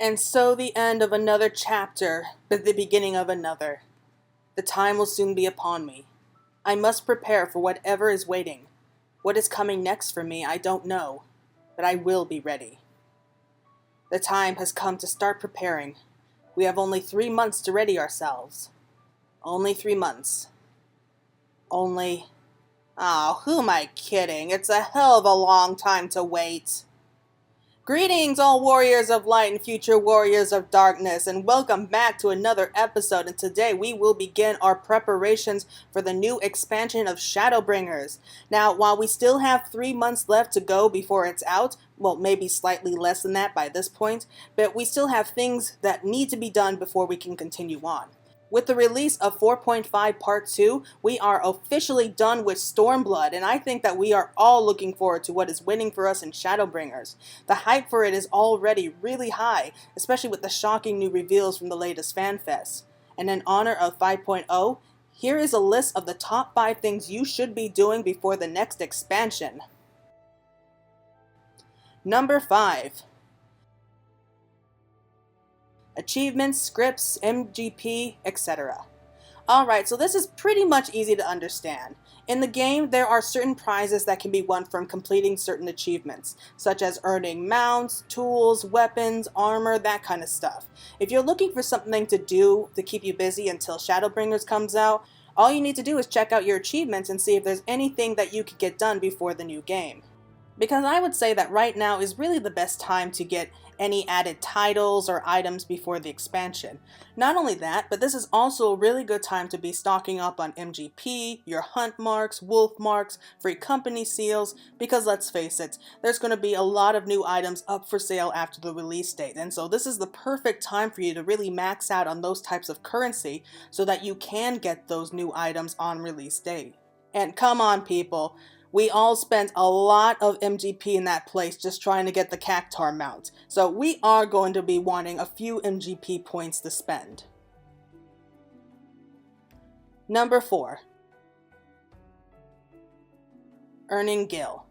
And so the end of another chapter, but the beginning of another. The time will soon be upon me. I must prepare for whatever is waiting. What is coming next for me, I don't know, but I will be ready. The time has come to start preparing. We have only 3 months to ready ourselves. Only 3 months. Only... Oh, who am I kidding? It's a hell of a long time to wait. Greetings, all warriors of light and future warriors of darkness, and welcome back to another episode. And today we will begin our preparations for the new expansion of Shadowbringers. Now, while we still have 3 months left to go before it's out, well, maybe slightly less than that by this point, but we still have things that need to be done before we can continue on. With the release of 4.5 Part 2, we are officially done with Stormblood, and I think that we are all looking forward to what is waiting for us in Shadowbringers. The hype for it is already really high, especially with the shocking new reveals from the latest FanFest. And in honor of 5.0, here is a list of the top 5 things you should be doing before the next expansion. Number 5. Achievements, scripts, MGP, etc. Alright, so this is pretty much easy to understand. In the game, there are certain prizes that can be won from completing certain achievements, such as earning mounts, tools, weapons, armor, that kind of stuff. If you're looking for something to do to keep you busy until Shadowbringers comes out, all you need to do is check out your achievements and see if there's anything that you could get done before the new game. Because I would say that right now is really the best time to get any added titles or items before the expansion. Not only that, but this is also a really good time to be stocking up on MGP, your hunt marks, wolf marks, free company seals, because let's face it, there's going to be a lot of new items up for sale after the release date, and so this is the perfect time for you to really max out on those types of currency so that you can get those new items on release day. And come on people, we all spent a lot of MGP in that place just trying to get the Cactar mount, so we are going to be wanting a few MGP points to spend. Number 4. Earning Gil.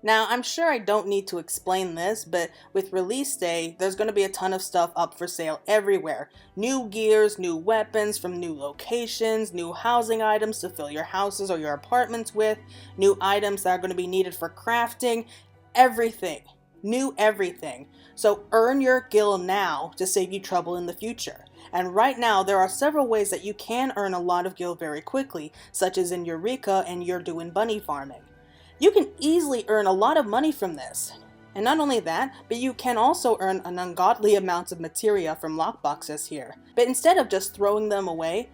Now, I'm sure I don't need to explain this, but with release day, there's going to be a ton of stuff up for sale everywhere. New gears, new weapons from new locations, new housing items to fill your houses or your apartments with, new items that are going to be needed for crafting, everything. New everything. So earn your gil now to save you trouble in the future. And right now, there are several ways that you can earn a lot of gil very quickly, such as in Eureka and you're doing bunny farming. You can easily earn a lot of money from this. And not only that, but you can also earn an ungodly amount of materia from lockboxes here. But instead of just throwing them away,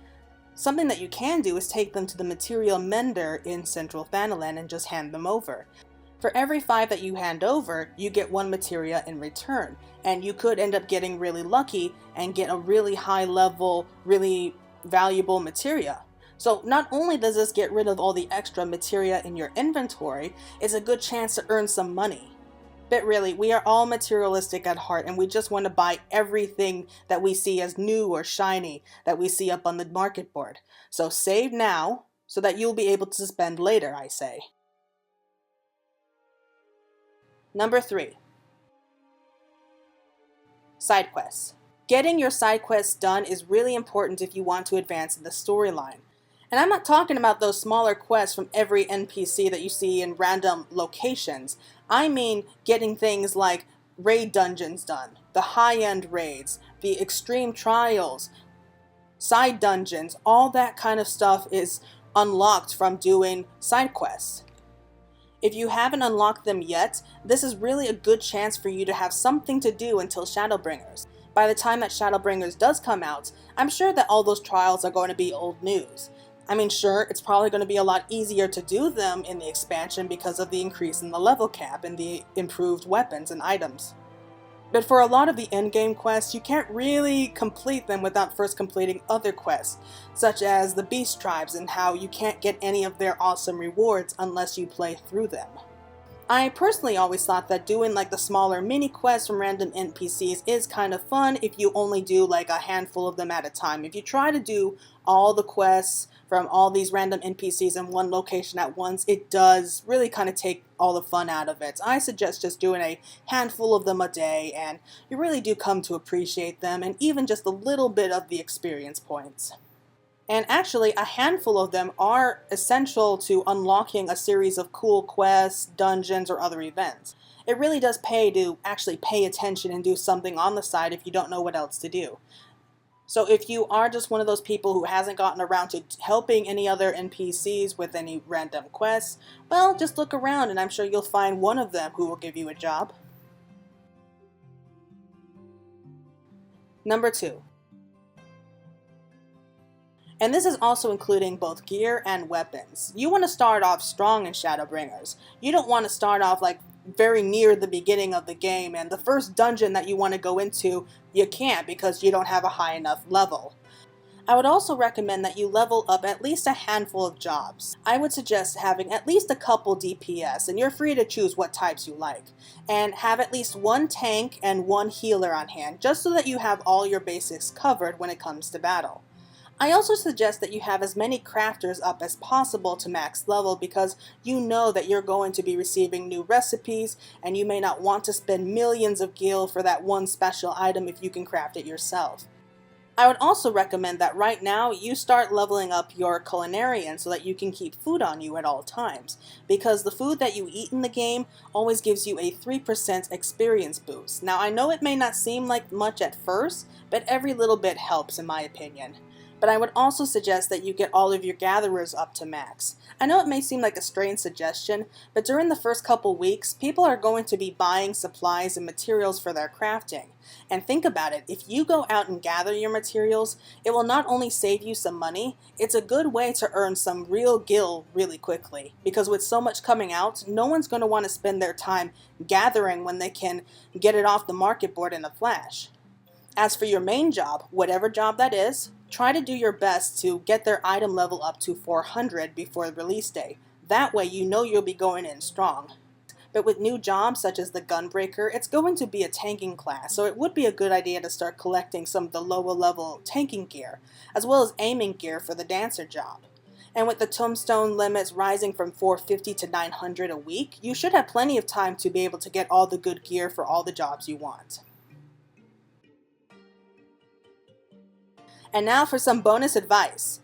something that you can do is take them to the material mender in Central Thanalan and just hand them over. For every 5 that you hand over, you get 1 materia in return. And you could end up getting really lucky and get a really high level, really valuable materia. So not only does this get rid of all the extra materia in your inventory, it's a good chance to earn some money. But really, we are all materialistic at heart and we just want to buy everything that we see as new or shiny that we see up on the market board. So save now so that you'll be able to spend later, I say. Number 3. Sidequests. Getting your sidequests done is really important if you want to advance in the storyline. And I'm not talking about those smaller quests from every NPC that you see in random locations. I mean getting things like raid dungeons done, the high-end raids, the extreme trials, side dungeons, all that kind of stuff is unlocked from doing side quests. If you haven't unlocked them yet, this is really a good chance for you to have something to do until Shadowbringers. By the time that Shadowbringers does come out, I'm sure that all those trials are going to be old news. I mean, sure, it's probably going to be a lot easier to do them in the expansion because of the increase in the level cap and the improved weapons and items. But for a lot of the endgame quests, you can't really complete them without first completing other quests, such as the Beast Tribes and how you can't get any of their awesome rewards unless you play through them. I personally always thought that doing like the smaller mini quests from random NPCs is kind of fun if you only do like a handful of them at a time. If you try to do all the quests from all these random NPCs in one location at once, it does really kind of take all the fun out of it. I suggest just doing a handful of them a day, and you really do come to appreciate them and even just a little bit of the experience points. And actually, a handful of them are essential to unlocking a series of cool quests, dungeons, or other events. It really does pay to actually pay attention and do something on the side if you don't know what else to do. So if you are just one of those people who hasn't gotten around to helping any other NPCs with any random quests, well, just look around and I'm sure you'll find one of them who will give you a job. Number 2. And this is also including both gear and weapons. You want to start off strong in Shadowbringers. You don't want to start off like very near the beginning of the game and the first dungeon that you want to go into, you can't because you don't have a high enough level. I would also recommend that you level up at least a handful of jobs. I would suggest having at least a couple DPS, and you're free to choose what types you like. And have at least one tank and one healer on hand, just so that you have all your basics covered when it comes to battle. I also suggest that you have as many crafters up as possible to max level because you know that you're going to be receiving new recipes and you may not want to spend millions of gil for that one special item if you can craft it yourself. I would also recommend that right now you start leveling up your culinarian so that you can keep food on you at all times, because the food that you eat in the game always gives you a 3% experience boost. Now I know it may not seem like much at first, but every little bit helps in my opinion. But I would also suggest that you get all of your gatherers up to max. I know it may seem like a strange suggestion, but during the first couple weeks, people are going to be buying supplies and materials for their crafting. And think about it, if you go out and gather your materials, it will not only save you some money, it's a good way to earn some real gil really quickly. Because with so much coming out, no one's going to want to spend their time gathering when they can get it off the market board in a flash. As for your main job, whatever job that is, try to do your best to get their item level up to 400 before release day. That way you know you'll be going in strong. But with new jobs such as the Gunbreaker, it's going to be a tanking class, so it would be a good idea to start collecting some of the lower level tanking gear, as well as aiming gear for the Dancer job. And with the tombstone limits rising from 450 to 900 a week, you should have plenty of time to be able to get all the good gear for all the jobs you want. And now for some bonus advice.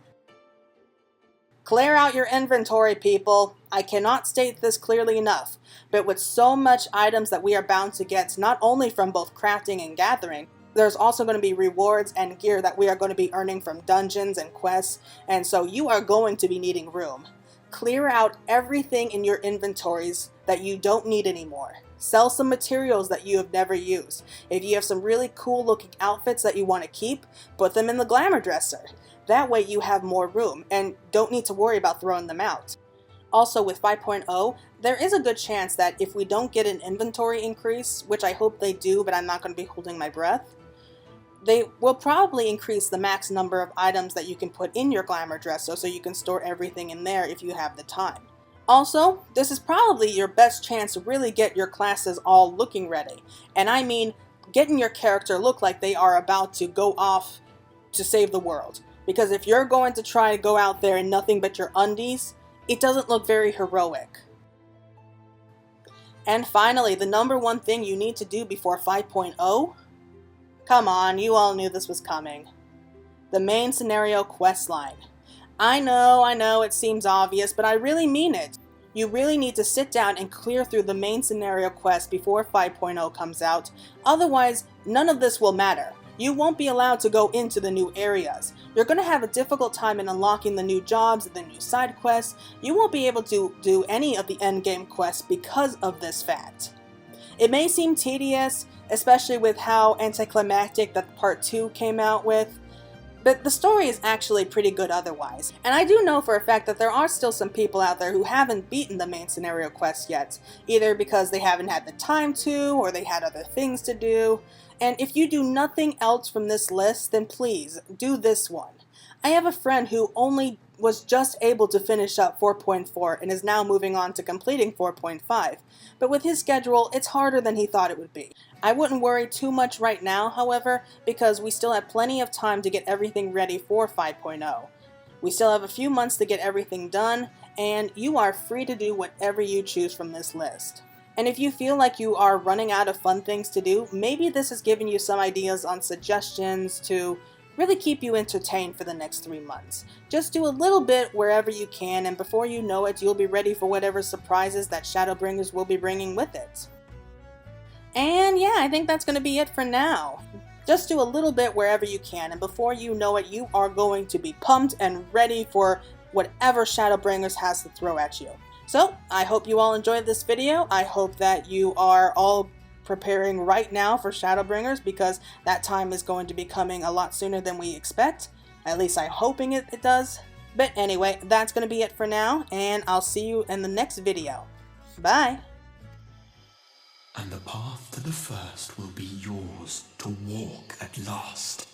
Clear out your inventory, people. I cannot state this clearly enough, but with so much items that we are bound to get, not only from both crafting and gathering, there's also going to be rewards and gear that we are going to be earning from dungeons and quests, and so you are going to be needing room. Clear out everything in your inventories that you don't need anymore. Sell some materials that you have never used. If you have some really cool looking outfits that you want to keep, put them in the glamour dresser. That way you have more room and don't need to worry about throwing them out. Also with 5.0, there is a good chance that if we don't get an inventory increase, which I hope they do, but I'm not going to be holding my breath, they will probably increase the max number of items that you can put in your glamour dresser so you can store everything in there if you have the time. Also, this is probably your best chance to really get your classes all looking ready. And I mean, getting your character look like they are about to go off to save the world. Because if you're going to try to go out there in nothing but your undies, it doesn't look very heroic. And finally, the number one thing you need to do before 5.0? Come on, you all knew this was coming. The main scenario questline. I know, it seems obvious, but I really mean it. You really need to sit down and clear through the main scenario quest before 5.0 comes out, otherwise none of this will matter. You won't be allowed to go into the new areas. You're going to have a difficult time in unlocking the new jobs and the new side quests. You won't be able to do any of the endgame quests because of this fact. It may seem tedious, especially with how anticlimactic that part 2 came out with, but the story is actually pretty good otherwise. And I do know for a fact that there are still some people out there who haven't beaten the main scenario quest yet, either because they haven't had the time to, or they had other things to do. And if you do nothing else from this list, then please, do this one. I have a friend who only was just able to finish up 4.4 and is now moving on to completing 4.5. But with his schedule, it's harder than he thought it would be. I wouldn't worry too much right now, however, because we still have plenty of time to get everything ready for 5.0. We still have a few months to get everything done, and you are free to do whatever you choose from this list. And if you feel like you are running out of fun things to do, maybe this has given you some ideas on suggestions to really keep you entertained for the next 3 months. Just do a little bit wherever you can, and before you know it, you'll be ready for whatever surprises that Shadowbringers will be bringing with it. And yeah, I think that's going to be it for now. Just do a little bit wherever you can, and before you know it, you are going to be pumped and ready for whatever Shadowbringers has to throw at you. So, I hope you all enjoyed this video. I hope that you are all preparing right now for Shadowbringers, because that time is going to be coming a lot sooner than we expect. At least I'm hoping it does. But anyway, that's going to be it for now, and I'll see you in the next video. Bye! And the path to the first will be yours to walk at last.